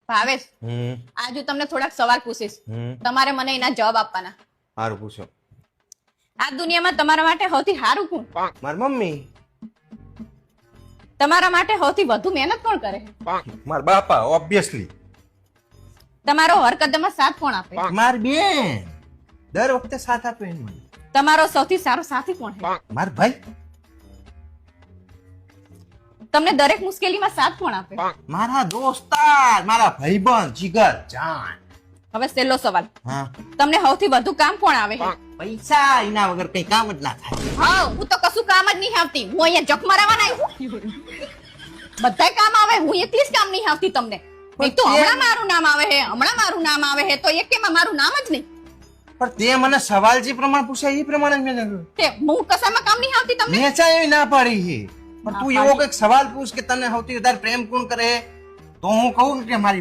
ભાવેશ, આજ હું તમને થોડાક સવાલ પૂછીશ. તમારે મને એના જવાબ આપવાના. સારું પૂછો. આ દુનિયામાં તમારા માટે સૌથી સારું કોણ? માર મમ્મી. તમારા માટે સૌથી વધુ મહેનત કોણ કરે? માર બાપા ઓબ્વિયસલી. તમારો હર કદમમાં સાથ કોણ આપે? માર બેન દર વખતે સાથ આપે એને મને. તમારો સૌથી સારો સાથી કોણ છે? માર ભાઈ. તમને દરેક મુશ્કેલીમાં સાથ કોણ આપે? મારા દોસ્તાર, મારા ભાઈબંધ, જીગર જાન. હવે છેલ્લો સવાલ, હા, તમને સૌથી વધુ કામ કોણ આવે? પૈસા એના વગર કઈ કામ જ ના થાય. હા, હું તો કશું કામ જ નહીં આવતી. હું અહીંયા જક મારવાના આવ્યું. બધાય કામ આવે, હું એકલી જ કામ નહીં આવતી તમને. એક તો હમણાં મારું નામ આવે છે, હમણાં મારું નામ આવે છે, તો એકેમાં મારું નામ જ નહીં. પણ તે મને સવાલ જે પ્રમાણે પૂછ્યા એ પ્રમાણે જ મેં કર્યું. તે હું કશામાં કામ નહીં આવતી તમને? મેં ચા એવી ના પાડી છે. પણ તું એવો કઈક સવાલ પૂછ કે તને સૌથી વધારે પ્રેમ કોણ કરે, તો હું કહું કે મારી